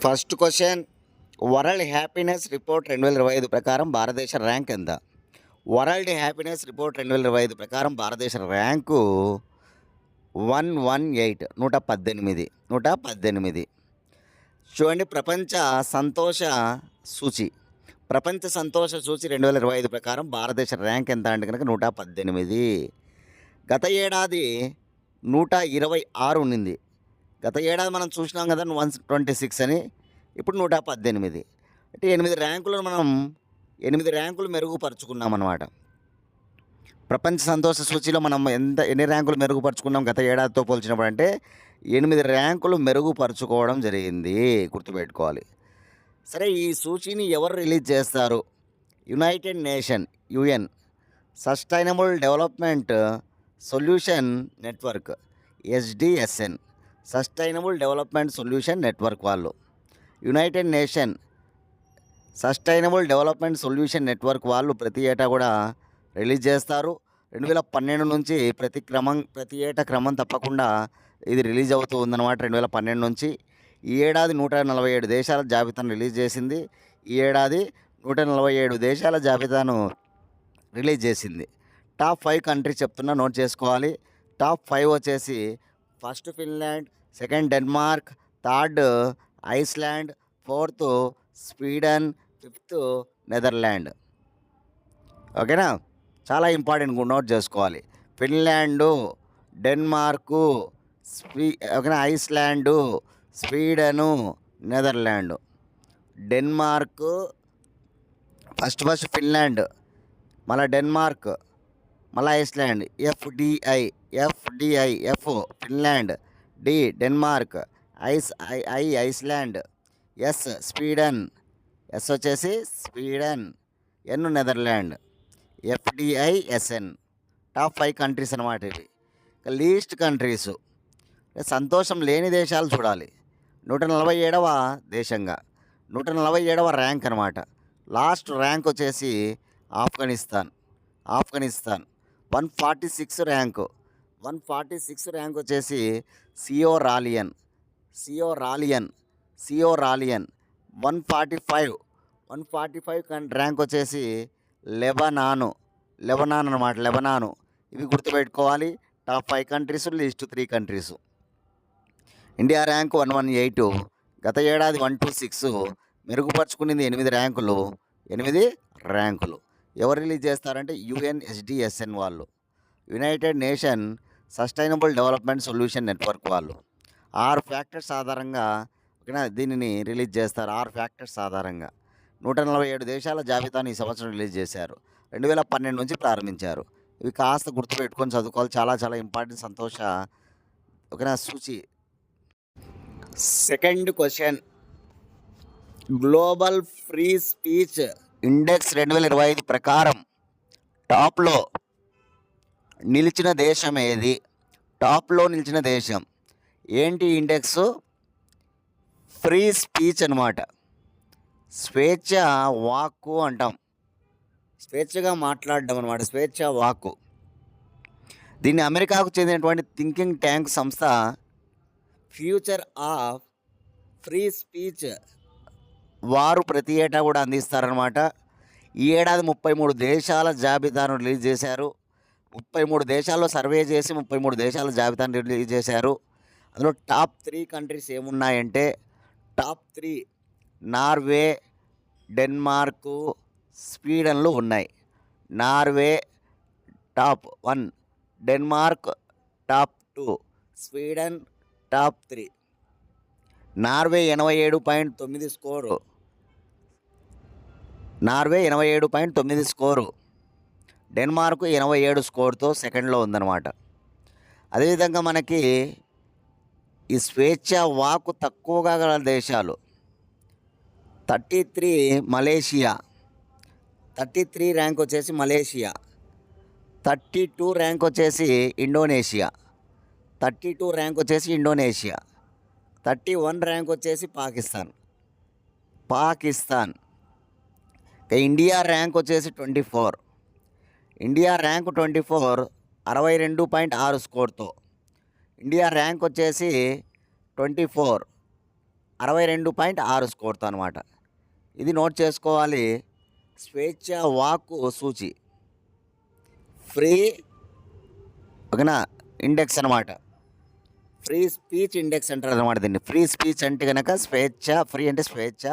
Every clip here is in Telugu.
First question, world happiness report 2025 ప్రకారం భారతదేశ ర్యాంక్ ఎంత? వరల్డ్ హ్యాపీనెస్ రిపోర్ట్ 2025 ప్రకారం భారతదేశ ర్యాంకు 118. చూడండి, ప్రపంచ సంతోష సూచి 2025 ప్రకారం భారతదేశ ర్యాంక్ ఎంత అంటే కనుక 118. గత ఏడాది 126 ఉన్నింది. గత ఏడాది మనం చూసినాం కదా 126 అని. ఇప్పుడు 118 అంటే 8 ర్యాంకులు మెరుగుపరుచుకున్నాం అన్నమాట. ప్రపంచ సంతోష సూచిలో మనం ఎన్ని ర్యాంకులు మెరుగుపరుచుకున్నాం గత ఏడాదితో పోల్చినప్పుడు అంటే 8 ర్యాంకులు మెరుగుపరుచుకోవడం జరిగింది. గుర్తుపెట్టుకోవాలి. సరే, ఈ సూచిని ఎవరు రిలీజ్ చేస్తారు? United Nation UN sustainable development solution network SDSN sustainable development solution network వాళ్ళు United Nation sustainable development solution network వాళ్ళు ప్రతి ఏటా కూడా రిలీజ్ చేస్తారు. 2012 నుంచి ప్రతి ఏటా క్రమం తప్పకుండా ఇది రిలీజ్ అవుతూ ఉందన్నమాట. 2012 నుంచి ఈ ఏడాది 147 దేశాల జాబితాను రిలీజ్ చేసింది. ఈ ఏడాది 147 దేశాల జాబితాను రిలీజ్ చేసింది. టాప్ 5 కంట్రీస్ చెప్తున్నా, నోట్ చేసుకోవాలి. టాప్ 5 వచ్చేసి first Finland, second Denmark, third Iceland, fourth Sweden, fifth Netherland. ఓకేనా? చాలా ఇంపార్టెంట్, నోట్ చేసుకోవాలి. ఫిన్లాండు, డెన్మార్కు, ఓకేనా, Iceland, Sweden, Netherland. Denmark first Finland, మళ్ళీ డెన్మార్క్, మళ్ళీ Iceland. FDI F Finland, D Denmark, Iceland, S Sweden, S వచ్చేసి Sweden, N Netherland. FDISN top 5 countries అన్నమాట ఇవి. లీస్ట్ కంట్రీస్, సంతోషం లేని దేశాలు చూడాలి. 147వ దేశంగా 147వ ర్యాంక్ అనమాట. లాస్ట్ ర్యాంక్ వచ్చేసి ఆఫ్ఘనిస్తాన్ 146 ర్యాంకు. 146 ర్యాంక్ వచ్చేసి సియో రాలియన్ 145 ర్యాంక్ వచ్చేసి లెబనాన్ అనమాట. ఇవి గుర్తుపెట్టుకోవాలి. Top 5 countries, list 3 countries. India rank 118. గత ఏడాది 126. మెరుగుపరుచుకునేది 8 ర్యాంకులు. ఎవరు రిలీజ్ చేస్తారంటే UNSDSN వాళ్ళు, United Nation sustainable development solution network వాళ్ళు. 6 ఫ్యాక్టర్స్ ఆధారంగా దీనిని రిలీజ్ చేస్తారు. 6 ఫ్యాక్టర్స్ ఆధారంగా 147 దేశాల జాబితాను ఈ సంవత్సరం రిలీజ్ చేశారు. 2012 నుంచి ప్రారంభించారు. ఇవి కాస్త గుర్తుపెట్టుకొని చదువుకోవాలి. చాలా చాలా ఇంపార్టెంట్ సంతోష సూచి. Second question, global free speech index 2025 ప్రకారం టాప్లో నిలిచిన దేశం ఏది? టాప్లో నిలిచిన దేశం ఏంటి? ఇండెక్స్ ఫ్రీ స్పీచ్ అనమాట. స్వేచ్ఛ వాక్కు అంటాం, స్వేచ్ఛగా మాట్లాడడం అనమాట, స్వేచ్ఛ వాక్కు. దీన్ని అమెరికాకు చెందినటువంటి థింకింగ్ ట్యాంక్ సంస్థ ఫ్యూచర్ ఆఫ్ ఫ్రీ స్పీచ్ వారు ప్రతి ఏటా కూడా అందిస్తారనమాట. ఈ ఏడాది 33 దేశాల జాబితాను రిలీజ్ చేశారు. 33 దేశాల్లో సర్వే చేసి 33 దేశాల జాబితాను రిలీజ్ చేశారు. అందులో టాప్ 3 కంట్రీస్ ఏమున్నాయంటే, టాప్ 3 నార్వే, డెన్మార్కు, స్వీడన్లు ఉన్నాయి. Norway top 1, Denmark top 2, Sweden top 3. Norway 87.9 score. Norway 87.9 score. Denmark 87 స్కోర్తో సెకండ్లో ఉందన్నమాట. అదేవిధంగా మనకి ఈ స్వేచ్ఛ వాక్కు తక్కువగా గల దేశాలు 33 మలేషియా, 33 ర్యాంక్ వచ్చేసి మలేషియా. 32 ర్యాంక్ వచ్చేసి ఇండోనేషియా. 31 ర్యాంక్ వచ్చేసి పాకిస్తాన్. ఇండియా ర్యాంక్ వచ్చేసి 24. India rank 24 62.6 స్కోర్తో. ఇండియా ర్యాంక్ వచ్చేసి 24 62.6 స్కోర్తో అనమాట. ఇది నోట్ చేసుకోవాలి. స్వేచ్ఛ వాక్కు సూచి ఫ్రీ ఓకేనా ఇండెక్స్ అనమాట. ఫ్రీ స్పీచ్ ఇండెక్స్ అంటారు అనమాట దీన్ని. ఫ్రీ స్పీచ్ అంటే కనుక స్వేచ్ఛ, ఫ్రీ అంటే స్వేచ్ఛ,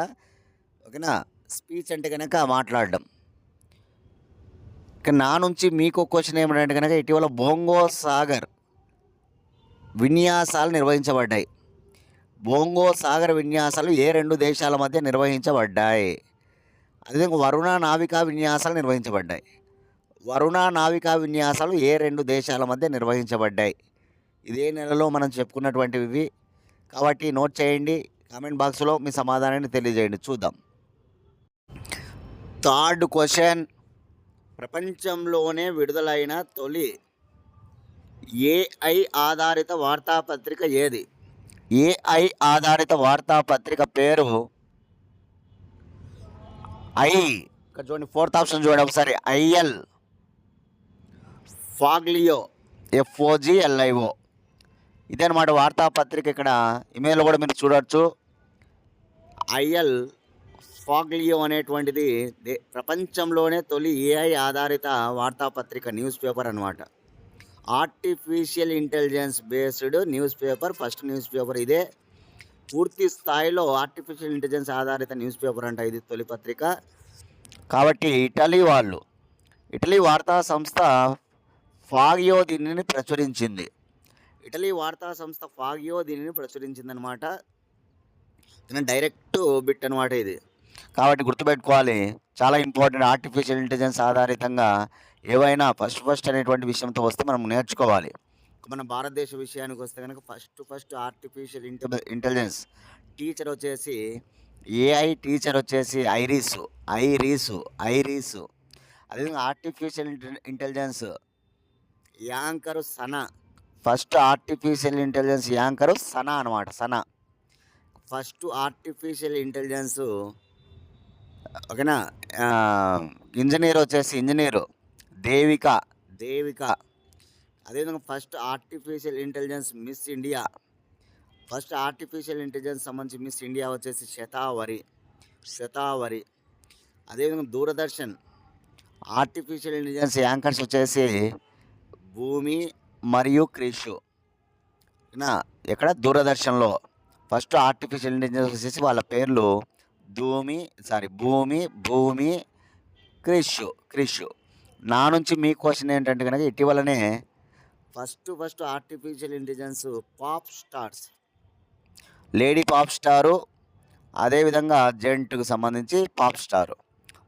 ఓకేనా, స్పీచ్ అంటే కనుక మాట్లాడడం. ఇక నా నుంచి మీకు క్వశ్చన్ ఏమిటంటే కనుక ఇటీవల బోంగో సాగర్ విన్యాసాలు నిర్వహించబడ్డాయి. బోంగో సాగర్ విన్యాసాలు ఏ 2 దేశాల మధ్య నిర్వహించబడ్డాయి? అదేవిధంగా వరుణ నావికా విన్యాసాలు నిర్వహించబడ్డాయి. వరుణ నావికా విన్యాసాలు ఏ 2 దేశాల మధ్య నిర్వహించబడ్డాయి? ఇదే నెలలో మనం చెప్పుకున్నటువంటివి. కాబట్టి నోట్ చేయండి. కామెంట్ బాక్స్లో మీ సమాధానాన్ని తెలియజేయండి. చూద్దాం. థర్డ్ క్వశ్చన్, ప్రపంచంలోనే విడుదలైన తొలి ఏఐ ఆధారిత వార్తాపత్రిక ఏది? ఏఐ ఆధారిత వార్తాపత్రిక పేరు ఇక్కడ చూడండి, 4th ఆప్షన్ చూడండి ఒకసారి. Il Foglio, FOGLIO. ఇదనమాట వార్తాపత్రిక. ఇక్కడ ఇమెయిల్ కూడా మీరు చూడవచ్చు. ఐఎల్ ఫాగ్లియో అనేటువంటిది ప్రపంచంలోనే తొలి ఏఐ ఆధారిత వార్తాపత్రిక, న్యూస్ పేపర్ అనమాట. Artificial intelligence based news paper, first news paper ఇదే. పూర్తి స్థాయిలో ఆర్టిఫిషియల్ ఇంటెలిజెన్స్ ఆధారిత న్యూస్ పేపర్ అంట ఇది, తొలి పత్రిక. కాబట్టి ఇటలీ వార్తా సంస్థ ఫాగియో దీనిని ప్రచురించింది. ఇటలీ వార్తా సంస్థ ఫాగియో దీనిని ప్రచురించిందనమాట. డైరెక్ట్ బిట్ అనమాట ఇది. కాబట్టి గుర్తుపెట్టుకోవాలి, చాలా ఇంపార్టెంట్. ఆర్టిఫిషియల్ ఇంటెలిజెన్స్ ఆధారితంగా ఏవైనా ఫస్ట్ అనేటువంటి విషయంతో వస్తే మనం నేర్చుకోవాలి. మన భారతదేశ విషయానికి వస్తే కనుక ఫస్ట్ ఆర్టిఫిషియల్ ఇంటెలిజెన్స్ టీచర్ వచ్చేసి ఏఐ టీచర్ వచ్చేసి ఐరీసు. అదేవిధంగా artificial intelligence anchor Sana. First artificial intelligence anchor Sana అనమాట. ఫస్ట్ ఆర్టిఫిషియల్ ఇంటెలిజెన్స్ ఓకేనా. ఇంజనీర్ వచ్చేసి దేవిక. అదేవిధంగా first artificial intelligence miss India. First artificial intelligence సంబంధించి మిస్ ఇండియా వచ్చేసి శతావరి. అదేవిధంగా దూరదర్శన్ ఆర్టిఫిషియల్ ఇంటెలిజెన్స్ యాంకర్స్ వచ్చేసి భూమి మరియు క్రిష్. ఇక్కడ దూరదర్శన్లో ఫస్ట్ ఆర్టిఫిషియల్ ఇంటెలిజెన్స్ వచ్చేసి వాళ్ళ పేర్లు భూమి, క్రిష్. నా నుంచి మీ క్వశ్చన్ ఏంటంటే కనుక ఇటీవలనే first artificial intelligence pop stars, lady pop star, అదేవిధంగా జెంట్కు సంబంధించి పాప్ స్టారు,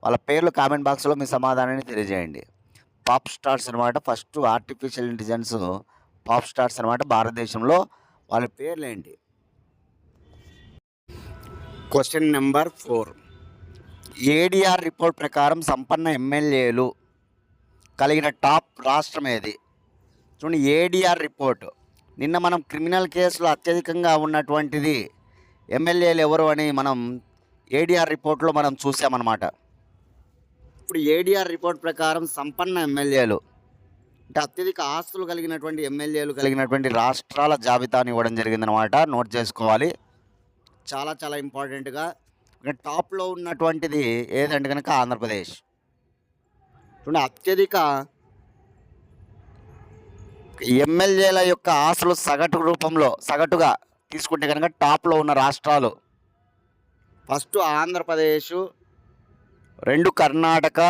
వాళ్ళ పేర్లు కామెంట్ బాక్స్లో మీ సమాధానాన్ని తెలియజేయండి. పాప్ స్టార్స్ అనమాట. First artificial intelligence pop stars అనమాట. భారతదేశంలో వాళ్ళ పేర్లు ఏంటి? క్వశ్చన్ నెంబర్ 4, ఏడిఆర్ రిపోర్ట్ ప్రకారం సంపన్న ఎమ్మెల్యేలు కలిగిన టాప్ రాష్ట్రం ఏది? చూడండి, ఏడిఆర్ రిపోర్ట్. నిన్న మనం క్రిమినల్ కేసులు అత్యధికంగా ఉన్నటువంటిది ఎమ్మెల్యేలు ఎవరు అని మనం ఏడిఆర్ రిపోర్ట్లో మనం చూసామన్నమాట. ఇప్పుడు ఏడిఆర్ రిపోర్ట్ ప్రకారం సంపన్న ఎమ్మెల్యేలు అంటే అత్యధిక ఆస్తులు కలిగినటువంటి ఎమ్మెల్యేలు కలిగినటువంటి రాష్ట్రాల జాబితాని ఇవ్వడం జరిగిందనమాట. నోట్ చేసుకోవాలి, చాలా ఇంపార్టెంట్గా. టాప్లో ఉన్నటువంటిది ఏదంటే కనుక ఆంధ్రప్రదేశ్. చూడండి, అత్యధిక ఎమ్మెల్యేల యొక్క ఆస్తులు సగటుగా తీసుకుంటే కనుక టాప్లో ఉన్న రాష్ట్రాలు ఫస్ట్ ఆంధ్రప్రదేశ్, 2 కర్ణాటక,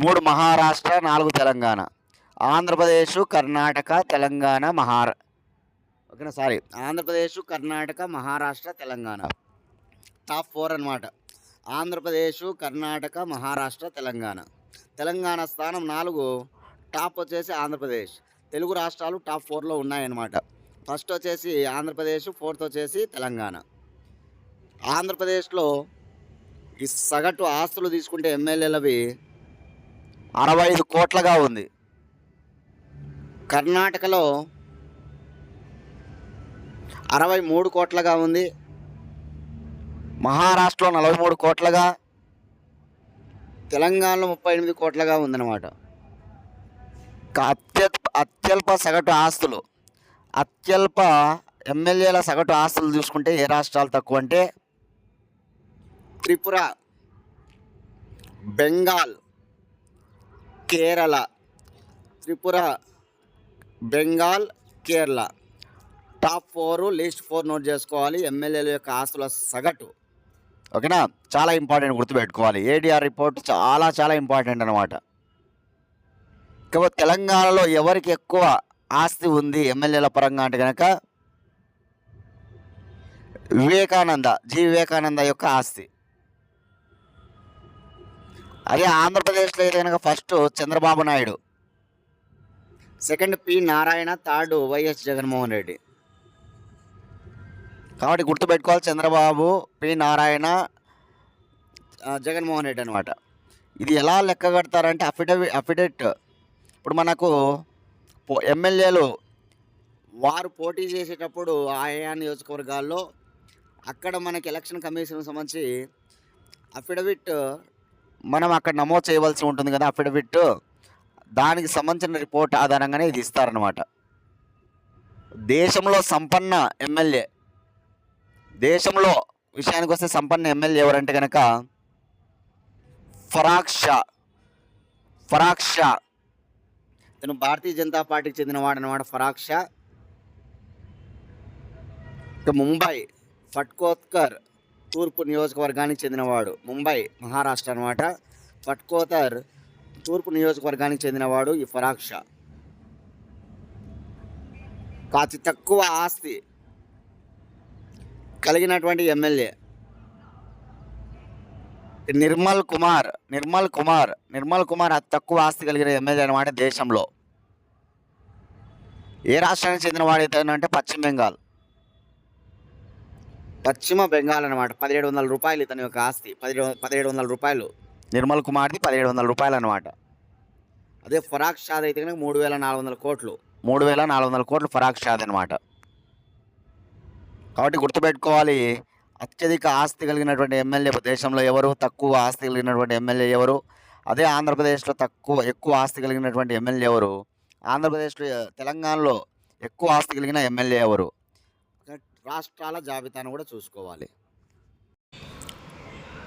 3 మహారాష్ట్ర, 4 తెలంగాణ. ఆంధ్రప్రదేశ్, కర్ణాటక, తెలంగాణ, ఆంధ్రప్రదేశ్, కర్ణాటక, మహారాష్ట్ర, తెలంగాణ టాప్ 4 అనమాట. ఆంధ్రప్రదేశ్, కర్ణాటక, మహారాష్ట్ర, తెలంగాణ స్థానం 4. టాప్ వచ్చేసి ఆంధ్రప్రదేశ్. తెలుగు రాష్ట్రాలు టాప్ 4లో ఉన్నాయన్నమాట. ఫస్ట్ వచ్చేసి ఆంధ్రప్రదేశ్, 4th వచ్చేసి తెలంగాణ. ఆంధ్రప్రదేశ్లో ఈ సగటు ఆస్తులు తీసుకుంటే ఎమ్మెల్యేలవి 65 కోట్లగా ఉంది. కర్ణాటకలో 63 కోట్లగా ఉంది. మహారాష్ట్రలో 43 కోట్లగా, తెలంగాణలో 38 కోట్లగా ఉందన్నమాట. అత్యల్ప సగటు ఆస్తులు, అత్యల్ప ఎమ్మెల్యేల సగటు ఆస్తులు చూసుకుంటే ఏ రాష్ట్రాలు తక్కువ అంటే Tripura, Bengal, Kerala. Tripura, Bengal, Kerala top 4, least 4 note చేసుకోవాలి ఎమ్మెల్యేల యొక్క ఆస్తుల సగటు. ఓకేనా, చాలా ఇంపార్టెంట్, గుర్తుపెట్టుకోవాలి. ఏడీఆర్ రిపోర్ట్ చాలా ఇంపార్టెంట్ అనమాట. కాబట్టి తెలంగాణలో ఎవరికి ఎక్కువ ఆస్తి ఉంది ఎమ్మెల్యేల పరంగా అంటే కనుక జి వివేకానంద యొక్క ఆస్తి. అదే ఆంధ్రప్రదేశ్లో అయితే కనుక first Chandrababu Naidu, second P Narayana, third YS Jaganmohan Reddy. కాబట్టి గుర్తుపెట్టుకోవాలి, చంద్రబాబు, పి నారాయణ, జగన్మోహన్ రెడ్డి అనమాట. ఇది ఎలా లెక్క కడతారంటే అఫిడవిట్. ఇప్పుడు మనకు ఎమ్మెల్యేలు వారు పోటీ చేసేటప్పుడు ఆయా నియోజకవర్గాల్లో అక్కడ మనకి ఎలక్షన్ కమిషన్ సంబంధించి అఫిడవిట్ మనం అక్కడ నమోదు చేయవలసి ఉంటుంది కదా. అఫిడవిట్ దానికి సంబంధించిన రిపోర్ట్ ఆధారంగానే ఇది ఇస్తారనమాట. దేశంలో సంపన్న ఎమ్మెల్యే, దేశంలో విషయానికి వస్తే సంపన్న ఎమ్మెల్యే ఎవరంటే కనుక ఫరాక్ షా. ఇతను భారతీయ జనతా పార్టీకి చెందినవాడు అనమాట. ఫరాక్ షా. ముంబై ఫట్కోత్కర్ తూర్పు నియోజకవర్గానికి చెందినవాడు. ముంబై మహారాష్ట్ర అనమాట. ఫట్కోతర్ తూర్పు నియోజకవర్గానికి చెందినవాడు ఈ ఫరాక్ షా. అతి తక్కువ ఆస్తి కలిగినటువంటి ఎమ్మెల్యే నిర్మల్ కుమార్ అతి తక్కువ ఆస్తి కలిగిన ఎమ్మెల్యే అనమాట దేశంలో. ఏ రాష్ట్రానికి చెందిన వాడు అంటే పశ్చిమ బెంగాల్ అనమాట. 1700 రూపాయలు ఇతని యొక్క ఆస్తి. 1700 రూపాయలు నిర్మల్ కుమార్ది, 1700 రూపాయలు అనమాట. అదే ఫరాక్ షాద్ అయితే కనుక 3400 కోట్లు. 3400 కోట్లు ఫరాక్ షాద్ అనమాట. కాబట్టి గుర్తుపెట్టుకోవాలి, అత్యధిక ఆస్తి కలిగినటువంటి ఎమ్మెల్యే దేశంలో ఎవరు, తక్కువ ఆస్తి కలిగినటువంటి ఎమ్మెల్యే ఎవరు. అదే ఆంధ్రప్రదేశ్లో ఎక్కువ ఆస్తి కలిగినటువంటి ఎమ్మెల్యే ఎవరు. ఆంధ్రప్రదేశ్లో, తెలంగాణలో ఎక్కువ ఆస్తి కలిగిన ఎమ్మెల్యే ఎవరు. రాష్ట్రాల జాబితాను కూడా చూసుకోవాలి.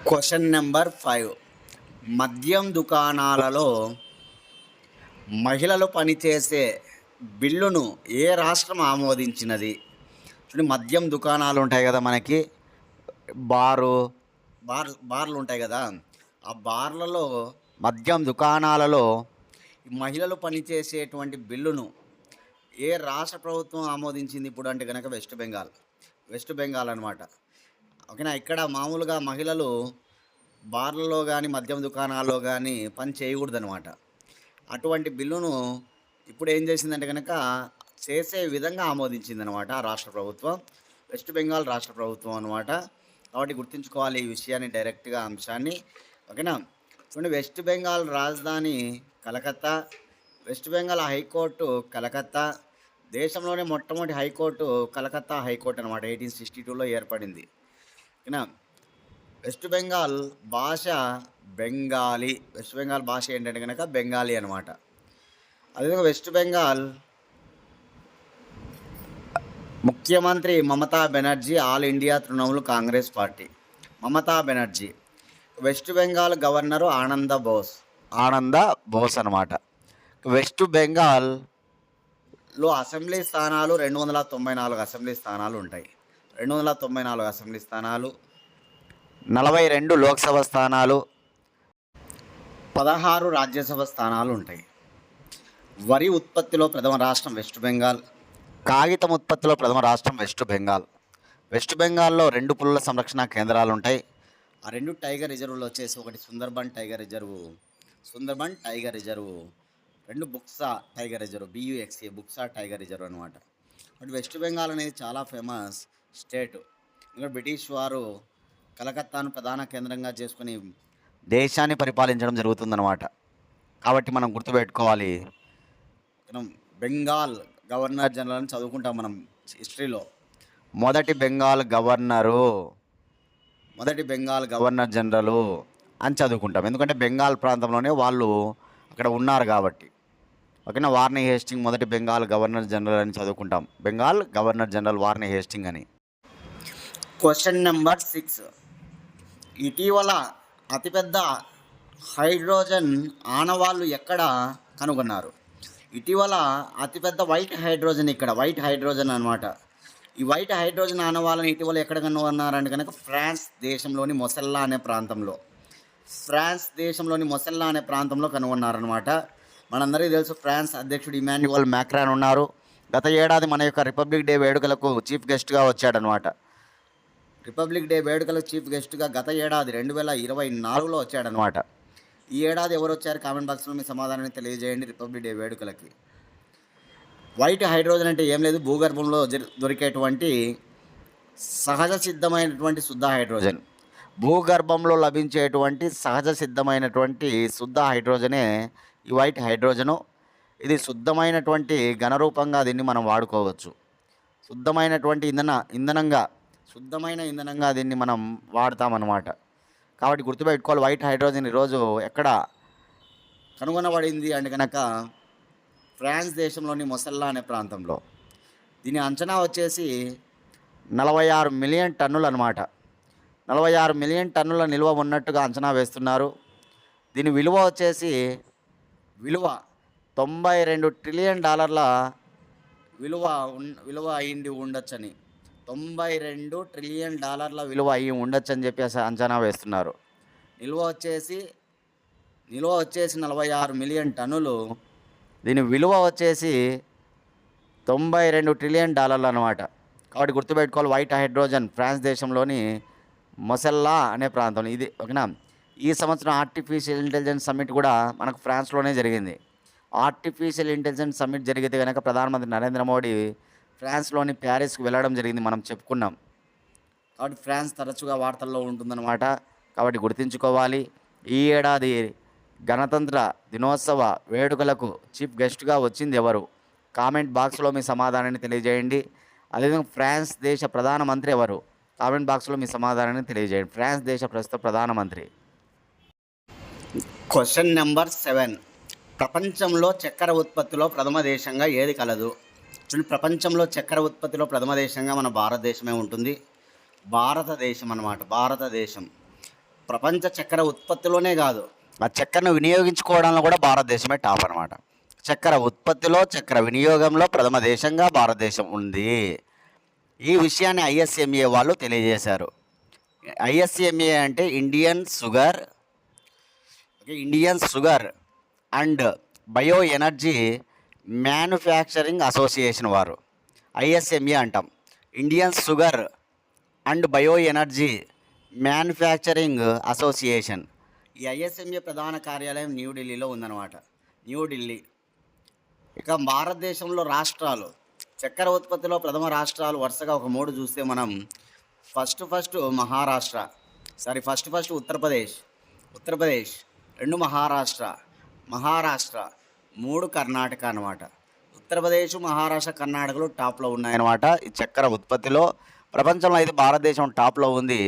Question number 5. మద్యం దుకాణాలలో మహిళలు పనిచేసే బిల్లును ఏ రాష్ట్రం ఆమోదించినది? చూడండి, మద్యం దుకాణాలు ఉంటాయి కదా మనకి, బార్లు ఉంటాయి కదా. ఆ బార్లలో, మద్యం దుకాణాలలో మహిళలు పనిచేసేటువంటి బిల్లును ఏ రాష్ట్ర ప్రభుత్వం ఆమోదించింది ఇప్పుడు అంటే కనుక వెస్ట్ బెంగాల్ అనమాట. ఓకేనా. ఇక్కడ మామూలుగా మహిళలు బార్లలో కానీ మద్యం దుకాణాల్లో కానీ పని చేయకూడదు అనమాట. అటువంటి బిల్లును ఇప్పుడు ఏం చేసిందంటే కనుక చేసే విధంగా ఆమోదించింది అనమాట ఆ రాష్ట్ర ప్రభుత్వం, వెస్ట్ బెంగాల్ రాష్ట్ర ప్రభుత్వం అనమాట. కాబట్టి గుర్తుంచుకోవాలి ఈ విషయాన్ని, డైరెక్ట్గా అంశాన్ని. ఓకేనా. చూడండి, వెస్ట్ బెంగాల్ రాజధాని కలకత్తా. West Bengal high court Calcutta. దేశంలోనే మొట్టమొదటి హైకోర్టు కలకత్తా హైకోర్టు అనమాట. 1862లో ఏర్పడింది. ఓకేనా. వెస్ట్ బెంగాల్ భాష బెంగాలీ. వెస్ట్ బెంగాల్ భాష ఏంటంటే కనుక బెంగాలీ అనమాట. అదేవిధంగా వెస్ట్ బెంగాల్ ముఖ్యమంత్రి Mamata Banerjee, all India Trinamool Congress party. Mamata Banerjee. West Bengal governor ఆనంద బోస్ అనమాట. వెస్ట్ బెంగాల్లో అసెంబ్లీ స్థానాలు 294 అసెంబ్లీ స్థానాలు ఉంటాయి. 294 అసెంబ్లీ స్థానాలు, 42 లోక్సభ స్థానాలు, 16 రాజ్యసభ స్థానాలు ఉంటాయి. వరి ఉత్పత్తిలో ప్రథమ రాష్ట్రం వెస్ట్ బెంగాల్. కాగితం ఉత్పత్తిలో ప్రథమ రాష్ట్రం వెస్ట్ బెంగాల్. వెస్ట్ బెంగాల్లో 2 పులుల సంరక్షణ కేంద్రాలు ఉంటాయి. ఆ 2 టైగర్ రిజర్వులు వచ్చేసి ఒకటి Sundarban tiger reserve, 2 Buxa tiger reserve, BUXA Buxa tiger reserve అనమాట. బట్ వెస్ట్ బెంగాల్ అనేది చాలా ఫేమస్ స్టేట్. ఇంకా బ్రిటిష్ వారు కలకత్తాను ప్రధాన కేంద్రంగా చేసుకుని దేశాన్ని పరిపాలించడం జరుగుతుందన్నమాట. కాబట్టి మనం గుర్తుపెట్టుకోవాలి, మనం బెంగాల్ గవర్నర్ జనరల్ అని చదువుకుంటాం మనం హిస్టరీలో. మొదటి బెంగాల్ గవర్నర్ జనరల్ అని చదువుకుంటాం. ఎందుకంటే బెంగాల్ ప్రాంతంలోనే వాళ్ళు అక్కడ ఉన్నారు కాబట్టి. ఓకేనా. వార్నీ హేస్టింగ్ మొదటి బెంగాల్ గవర్నర్ జనరల్ అని చదువుకుంటాం. Bengal governor general Warne Hasting అని. Question number 6. ఇటీవల అతిపెద్ద హైడ్రోజన్ ఆనవాళ్ళు ఎక్కడ కనుగొన్నారు? ఇటీవల అతిపెద్ద వైట్ హైడ్రోజన్ అనమాట. ఈ వైట్ హైడ్రోజన్ ఆనవాళ్ళని ఇటీవల ఎక్కడ కనుగొన్నారంటే కనుక ఫ్రాన్స్ దేశంలోని మొసెల్లా అనే ప్రాంతంలో కనుగొన్నారనమాట. మనందరికీ తెలుసు ఫ్రాన్స్ అధ్యక్షుడు ఇమాన్యుయల్ మ్యాక్రాన్ ఉన్నారు. గత ఏడాది మన యొక్క రిపబ్లిక్ డే వేడుకలకు చీఫ్ గెస్ట్గా వచ్చాడనమాట. రిపబ్లిక్ డే వేడుకలకు చీఫ్ గెస్ట్గా గత ఏడాది 2024లో వచ్చాడనమాట. ఈ ఏడాది ఎవరు వచ్చారు? కామెంట్ బాక్స్లో మీ సమాధానాన్ని తెలియజేయండి. రిపబ్లిక్ డే వేడుకలకి వైట్ హైడ్రోజన్ అంటే ఏం లేదు, భూగర్భంలో దొరికేటువంటి సహజ సిద్ధమైనటువంటి శుద్ధ హైడ్రోజన్. భూగర్భంలో లభించేటువంటి సహజ సిద్ధమైనటువంటి శుద్ధ హైడ్రోజనే ఈ వైట్ హైడ్రోజను. ఇది శుద్ధమైనటువంటి ఘనరూపంగా దీన్ని మనం వాడుకోవచ్చు. శుద్ధమైనటువంటి ఇంధనంగా దీన్ని మనం వాడతామన్నమాట. కాబట్టి గుర్తుపెట్టుకోవాలి, వైట్ హైడ్రోజన్ ఈరోజు ఎక్కడ కనుగొనబడింది అంటే కనుక ఫ్రాన్స్ దేశంలోని మొసెల్లా అనే ప్రాంతంలో. దీని అంచనా వచ్చేసి 46 మిలియన్ టన్నులు అనమాట. 46 మిలియన్ టన్నుల నిల్వ ఉన్నట్టుగా అంచనా వేస్తున్నారు. దీని విలువ వచ్చేసి 92 ట్రిలియన్ డాలర్ల విలువ అయ్యింది ఉండొచ్చని. 92 ట్రిలియన్ డాలర్ల విలువ అయ్యి ఉండొచ్చని చెప్పేసి అంచనా వేస్తున్నారు. నిల్వ వచ్చేసి 46 మిలియన్ టన్నులు. దీని విలువ వచ్చేసి 92 ట్రిలియన్ డాలర్లు అనమాట. కాబట్టి గుర్తుపెట్టుకోవాలి, వైట్ హైడ్రోజన్ ఫ్రాన్స్ దేశంలోని మొసెల్లా అనే ప్రాంతం ఇది. ఓకేనా. ఈ సంవత్సరం ఆర్టిఫిషియల్ ఇంటెలిజెన్స్ సమ్మిట్ కూడా మనకు ఫ్రాన్స్లోనే జరిగింది. ఆర్టిఫిషియల్ ఇంటెలిజెన్స్ సమ్మిట్ జరిగితే కనుక ప్రధానమంత్రి నరేంద్ర మోడీ ఫ్రాన్స్లోని ప్యారిస్కి వెళ్ళడం జరిగింది, మనం చెప్పుకున్నాం. కాబట్టి ఫ్రాన్స్ తరచుగా వార్తల్లో ఉంటుందన్నమాట. కాబట్టి గుర్తుంచుకోవాలి. ఈ ఏడాది గణతంత్ర దినోత్సవ వేడుకలకు చీఫ్ గెస్ట్గా వచ్చింది ఎవరు? కామెంట్ బాక్స్లో మీ సమాధానాన్ని తెలియజేయండి. అదేవిధంగా ఫ్రాన్స్ దేశ ప్రధానమంత్రి ఎవరు? కామెంట్ బాక్స్లో మీ సమాధానాన్ని తెలియజేయండి. ఫ్రాన్స్ దేశ ప్రస్తుత ప్రధానమంత్రి. Question number 7. ప్రపంచంలో చక్కెర ఉత్పత్తిలో ప్రథమ దేశంగా ఏది కలదు? ప్రపంచంలో చక్కెర ఉత్పత్తిలో ప్రథమ దేశంగా మన భారతదేశమే ఉంటుంది. భారతదేశం అన్నమాట. భారతదేశం ప్రపంచ చక్కెర ఉత్పత్తిలోనే కాదు, ఆ చక్కెరను వినియోగించుకోవడంలో కూడా భారతదేశమే టాప్ అనమాట. చక్కెర ఉత్పత్తిలో, చక్కెర వినియోగంలో ప్రథమ దేశంగా భారతదేశం ఉంది. ఈ విషయాన్ని ఐఎస్ఎంఏ వాళ్ళు తెలియజేశారు. ఐఎస్ఎంఏ అంటే Indian sugar and bio energy manufacturing association వారు ఐఎస్ఎంఏ అంటాం. Indian sugar and bio energy manufacturing association. ఈ ఐఎస్ఎంఏ ప్రధాన కార్యాలయం న్యూఢిల్లీలో ఉందన్నమాట. న్యూఢిల్లీ. ఇక భారతదేశంలో రాష్ట్రాలు, చక్కెర ఉత్పత్తిలో ప్రథమ రాష్ట్రాలు వరుసగా ఒక 3 చూస్తే మనం ఫస్ట్ మహారాష్ట్ర, ఉత్తరప్రదేశ్, 2 మహారాష్ట్ర, 3 కర్ణాటక అనమాట. ఉత్తరప్రదేశ్, మహారాష్ట్ర, కర్ణాటకలు టాప్లో ఉన్నాయన్నమాట ఈ చక్కెర ఉత్పత్తిలో. ప్రపంచంలో అయితే భారతదేశం టాప్లో ఉంది.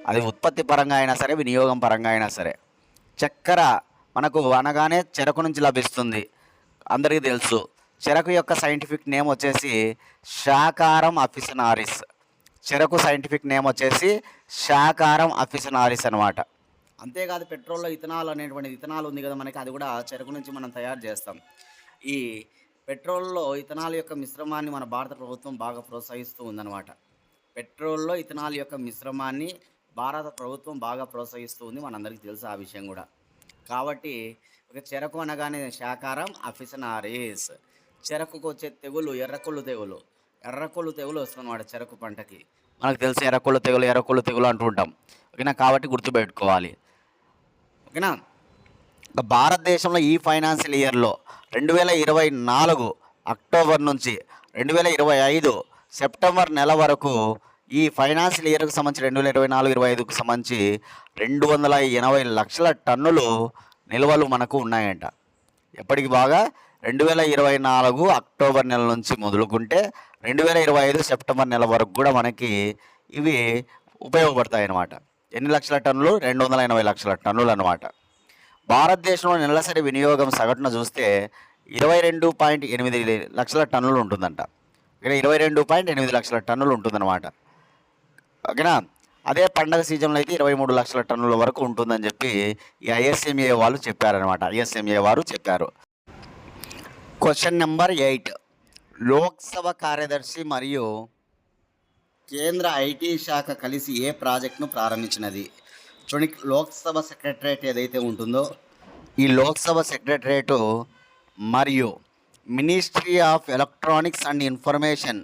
అది ఉత్పత్తి పరంగా అయినా సరే, వినియోగం పరంగా అయినా సరే. చక్కెర మనకు అనగానే చెరకు నుంచి లభిస్తుంది, అందరికీ తెలుసు. చెరకు యొక్క సైంటిఫిక్ నేమ్ వచ్చేసి షాకారం అఫిసినారిస్. చెరకు సైంటిఫిక్ నేమ్ వచ్చేసి షాకారం అఫిసినారిస్ అనమాట. అంతేకాదు, పెట్రోల్లో ఇథనాల్ అనేటువంటి ఇథనాల్ ఉంది కదా మనకి, అది కూడా చెరకు నుంచి మనం తయారు చేస్తాం. ఈ పెట్రోల్లో ఇథనాల్ యొక్క మిశ్రమాన్ని మన భారత ప్రభుత్వం బాగా ప్రోత్సహిస్తూ ఉందన్నమాట. పెట్రోల్లో ఇథనాల్ యొక్క మిశ్రమాన్ని భారత ప్రభుత్వం బాగా ప్రోత్సహిస్తూ ఉంది, మనందరికీ తెలుసు ఆ విషయం కూడా. కాబట్టి ఒక చెరకు అనగానే షాకారం అఫిసినారిస్. చెరకుకు వచ్చే తెగులు ఎర్రకొల్లు తెగులు వస్తుందన్నమాట చెరకు పంటకి. మనకు తెలిసి ఎర్రకొల్లు తెగులు అంటుంటాం. ఓకేనా. కాబట్టి గుర్తుపెట్టుకోవాలి. ఓకేనా. భారతదేశంలో ఈ ఫైనాన్షియల్ ఇయర్లో 2024 అక్టోబర్ నుంచి 2025 సెప్టెంబర్ నెల వరకు ఈ ఫైనాన్షియల్ ఇయర్కు సంబంధించి 2024-25కు సంబంధించి 280 లక్షల టన్నులు నిల్వలు మనకు ఉన్నాయంట. ఎప్పటికి బాగా 2024 అక్టోబర్ నెల నుంచి మొదలుకుంటే 2025 సెప్టెంబర్ నెల వరకు కూడా మనకి ఇవి ఉపయోగపడతాయి అన్నమాట. ఎన్ని లక్షల టన్నులు? 280 లక్షల టన్నులు అన్నమాట. భారతదేశంలో నెలసరి వినియోగం సగటున చూస్తే 22.8 లక్షల టన్నులు ఉంటుందంట. ఇక్కడ 22.8 లక్షల టన్నులు ఉంటుందన్నమాట. ఓకేనా. అదే పండగ సీజన్లో అయితే 23 లక్షల టన్నుల వరకు ఉంటుందని చెప్పి ఈ ఐఎస్ఎంఏ వాళ్ళు చెప్పారనమాట. ఐఎస్ఎంఏ వారు చెప్పారు. Question number 8. లోక్సభ కార్యదర్శి మరియు కేంద్ర ఐటీ శాఖ కలిసి ఏ ప్రాజెక్టును ప్రారంభించినది? చూడండి, లోక్సభ సెక్రటరేట్ ఏదైతే ఉంటుందో ఈ లోక్సభ సెక్రటరేటు మరియు ministry of electronics and information,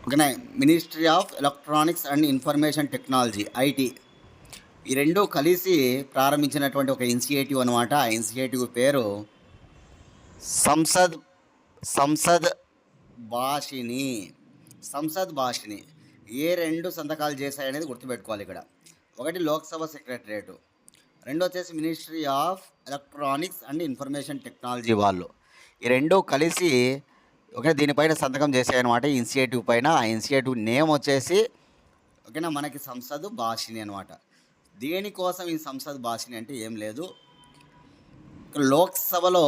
ఓకేనా, ministry of electronics and information technology IT, ఈ రెండు కలిసి ప్రారంభించినటువంటి ఒక ఇనిషియేటివ్ అనమాట. ఆ ఇనిషియేటివ్ పేరు సంసద్ భాషిని. సంసద్ భాషిని ఏ రెండు సంతకాలు చేశాయనేది గుర్తుపెట్టుకోవాలి ఇక్కడ. ఒకటి లోక్సభ సెక్రటరేటు, రెండో వచ్చేసి ministry of electronics and information technology వాళ్ళు. ఈ రెండు కలిసి ఓకే దీనిపైన సంతకం చేశాయన్నమాట, ఈ ఇనిషియేటివ్ పైన. ఆ ఇనిషియేటివ్ నేమ్ వచ్చేసి ఓకేనా మనకి సంసద్ భాషిని అనమాట. దేనికోసం ఈ సంసద్ భాషిని అంటే ఏం లేదు, లోక్సభలో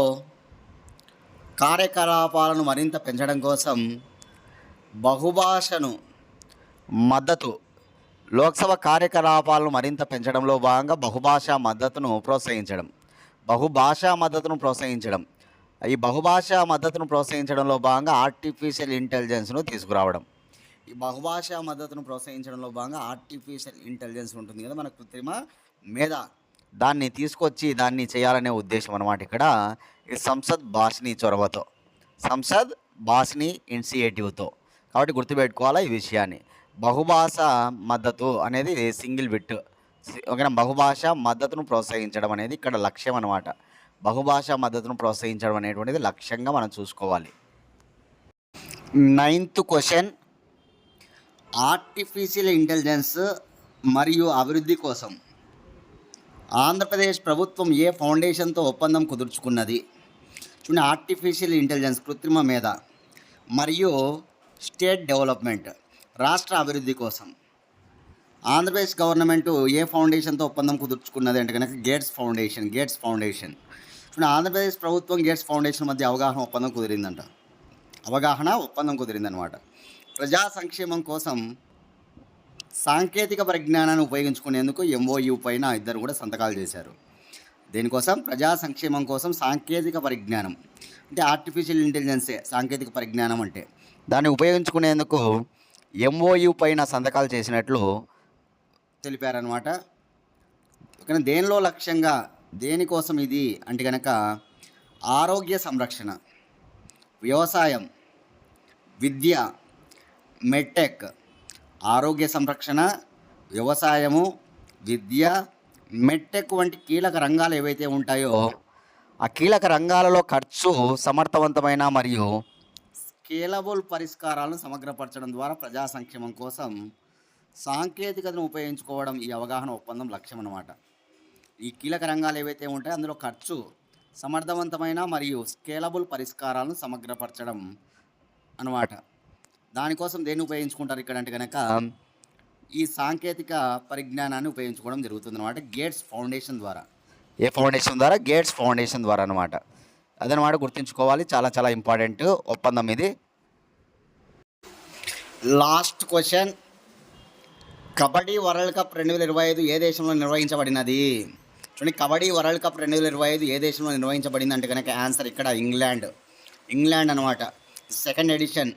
కార్యకలాపాలను మరింత పెంచడం కోసం బహుభాషను మద్దతు, లోక్సభ కార్యకలాపాలను మరింత పెంచడంలో భాగంగా బహుభాషా మద్దతును ప్రోత్సహించడం. ఈ బహుభాషా మద్దతును ప్రోత్సహించడంలో భాగంగా ఆర్టిఫిషియల్ ఇంటెలిజెన్స్ను తీసుకురావడం. ఈ బహుభాషా మద్దతును ప్రోత్సహించడంలో భాగంగా ఆర్టిఫిషియల్ ఇంటెలిజెన్స్ ఉంటుంది కదా, మన కృత్రిమ మేధ, దాన్ని తీసుకొచ్చి దాన్ని చేయాలనే ఉద్దేశం అనమాట ఇక్కడ ఈ సంసద్ భాషిని చొరవతో, సంసద్ భాషిని ఇనిషియేటివ్తో. కాబట్టి గుర్తుపెట్టుకోవాలా ఈ విషయాన్ని. బహుభాష మద్దతు అనేది సింగిల్ బిట్, ఓకేనా. బహుభాష మద్దతును ప్రోత్సహించడం అనేది ఇక్కడ లక్ష్యం అనమాట. బహుభాషా మద్దతును ప్రోత్సహించడం అనేటువంటిది లక్ష్యంగా మనం చూసుకోవాలి. 9th క్వశ్చన్, ఆర్టిఫిషియల్ ఇంటెలిజెన్స్ మరియు అభివృద్ధి కోసం ఆంధ్రప్రదేశ్ ప్రభుత్వం ఏ ఫౌండేషన్తో ఒప్పందం కుదుర్చుకున్నది? చూడండి, ఆర్టిఫిషియల్ ఇంటెలిజెన్స్ కృత్రిమ మేధ మరియు స్టేట్ డెవలప్మెంట్ రాష్ట్ర అభివృద్ధి కోసం ఆంధ్రప్రదేశ్ గవర్నమెంట్ ఏ ఫౌండేషన్తో ఒప్పందం కుదుర్చుకున్నది అంటే కనుక గేట్స్ ఫౌండేషన్. చూడండి, ఆంధ్రప్రదేశ్ ప్రభుత్వం గేట్స్ ఫౌండేషన్ మధ్య అవగాహన ఒప్పందం కుదిరిందనమాట. ప్రజా సంక్షేమం కోసం సాంకేతిక పరిజ్ఞానాన్ని ఉపయోగించుకునేందుకు MOU పైన ఇద్దరు కూడా సంతకాలు చేశారు. దీనికోసం ప్రజా సంక్షేమం కోసం సాంకేతిక పరిజ్ఞానం అంటే ఆర్టిఫిషియల్ ఇంటెలిజెన్సే సాంకేతిక పరిజ్ఞానం అంటే, దాన్ని ఉపయోగించుకునేందుకు MOU పైన సంతకాలు చేసినట్లు తెలిపారనమాట. కానీ దేనిలో లక్ష్యంగా, దేనికోసం ఇది అంటే కనుక ఆరోగ్య సంరక్షణ, వ్యవసాయం, విద్య, మెడ్టెక్, ఆరోగ్య సంరక్షణ, వ్యవసాయము, విద్య, మెడ్టెక్ వంటి కీలక రంగాలు ఏవైతే ఉంటాయో ఆ కీలక రంగాలలో ఖర్చు సమర్థవంతమైన మరియు స్కేలబుల్ పరిష్కారాలను సమగ్రపరచడం ద్వారా ప్రజా సంక్షేమం కోసం సాంకేతికతను ఉపయోగించుకోవడం ఈ అవగాహన ఒప్పందం లక్ష్యం అన్నమాట. ఈ కీలక రంగాలు ఏవైతే ఉంటాయో అందులో ఖర్చు సమర్థవంతమైన మరియు స్కేలబుల్ పరిష్కారాలను సమగ్రపరచడం అన్నమాట. దానికోసం దేన్ని ఉపయోగించుకుంటారు ఇక్కడ అంటే కనుక ఈ సాంకేతిక పరిజ్ఞానాన్ని ఉపయోగించుకోవడం జరుగుతుంది అనమాట గేట్స్ ఫౌండేషన్ ద్వారా. ఏ ఫౌండేషన్ ద్వారా? గేట్స్ ఫౌండేషన్ ద్వారా అనమాట. అదనమాట గుర్తుంచుకోవాలి, చాలా చాలా ఇంపార్టెంట్ ఒప్పందం ఇది. Last question, kabaddi world cup 2025 ఏ దేశంలో నిర్వహించబడినది? చూడండి, కబడ్డీ వరల్డ్ కప్ 2025 ఏ దేశంలో నిర్వహించబడింది అంటే కనుక ఆన్సర్ ఇక్కడ ఇంగ్లాండ్ అనమాట. సెకండ్ ఎడిషన్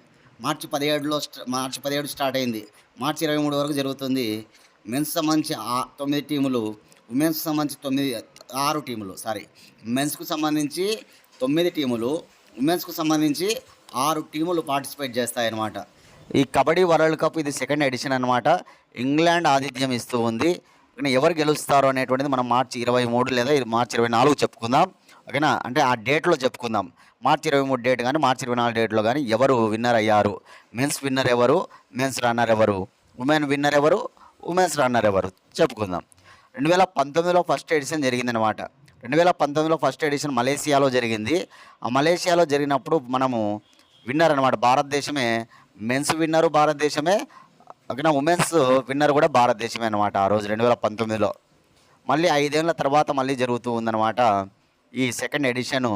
మార్చి 17 స్టార్ట్ అయింది, మార్చి 23 వరకు జరుగుతుంది. మెన్స్ సంబంధించి 9 టీములు, ఉమెన్స్ సంబంధించి 6 టీములు, మెన్స్కు సంబంధించి 9 టీములు, ఉమెన్స్కు సంబంధించి 6 టీములు పార్టిసిపేట్ చేస్తాయన్నమాట. ఈ కబడ్డీ వరల్డ్ కప్ ఇది సెకండ్ ఎడిషన్ అనమాట. ఇంగ్లాండ్ ఆతిథ్యం ఇస్తూ ఉంది. ఎవరు గెలుస్తారు అనేటువంటిది మనం మార్చి 23 లేదా మార్చి 24 చెప్పుకుందాం, ఓకేనా. అంటే ఆ డేట్లో చెప్పుకుందాం. మార్చి 23 డేట్ కానీ మార్చి 24 డేట్లో కానీ ఎవరు విన్నర్ అయ్యారు, మెన్స్ విన్నర్ ఎవరు, మెన్స్ రన్నర్ ఎవరు, ఉమెన్ విన్నర్ ఎవరు, ఉమెన్స్ రన్నర్ ఎవరు చెప్పుకుందాం. 2019లో ఫస్ట్ ఎడిషన్ జరిగిందనమాట. 2019లో ఫస్ట్ ఎడిషన్ మలేషియాలో జరిగింది. ఆ మలేషియాలో జరిగినప్పుడు మనము విన్నర్ అనమాట భారతదేశమే, మెన్స్ విన్నరు భారతదేశమే, ఓకేనా. ఉమెన్స్ విన్నర్ కూడా భారతదేశమే అనమాట ఆ రోజు 2019లో. మళ్ళీ 5 ఏళ్ళ తర్వాత మళ్ళీ జరుగుతూ ఉందన్నమాట ఈ సెకండ్ ఎడిషన్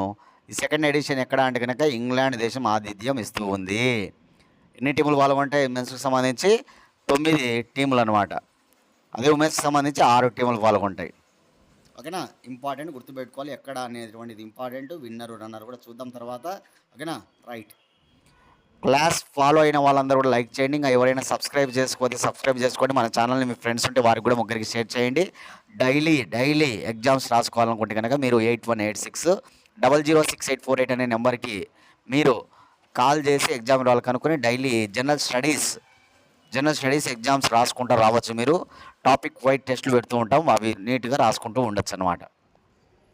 ఎక్కడ అంటే కనుక ఇంగ్లాండ్ దేశం ఆతిథ్యం ఇస్తూ ఉంది. ఎన్ని టీములు పాల్గొంటాయి మెన్స్కి సంబంధించి? 9 టీములు అనమాట. అదే ఉమెన్స్కి సంబంధించి 6 టీములు పాల్గొంటాయి. ఓకేనా, ఇంపార్టెంట్ గుర్తుపెట్టుకోవాలి ఎక్కడ అనేటువంటిది ఇంపార్టెంట్. విన్నర్ రన్నర్ కూడా చూద్దాం తర్వాత. ఓకేనా, రైట్. క్లాస్ ఫాలో అయిన వాళ్ళందరూ కూడా లైక్ చేయండి. ఇంకా ఎవరైనా సబ్స్క్రైబ్ చేసుకోతే సబ్స్క్రైబ్ చేసుకోండి. మన ఛానల్ని మీ ఫ్రెండ్స్ ఉంటే వారికి కూడా ముగ్గురికి షేర్ చేయండి. డైలీ ఎగ్జామ్స్ రాసుకోవాలనుకుంటే కనుక మీరు 8186006848 అనే నెంబర్కి మీరు కాల్ చేసి ఎగ్జామ్ రావాలి కనుక్కొని డైలీ జనరల్ స్టడీస్ ఎగ్జామ్స్ రాసుకుంటూ రావచ్చు. మీరు టాపిక్ వైజ్ టెస్టులు పెడుతూ ఉంటాం, అవి నీట్గా రాసుకుంటూ ఉండొచ్చు అనమాట.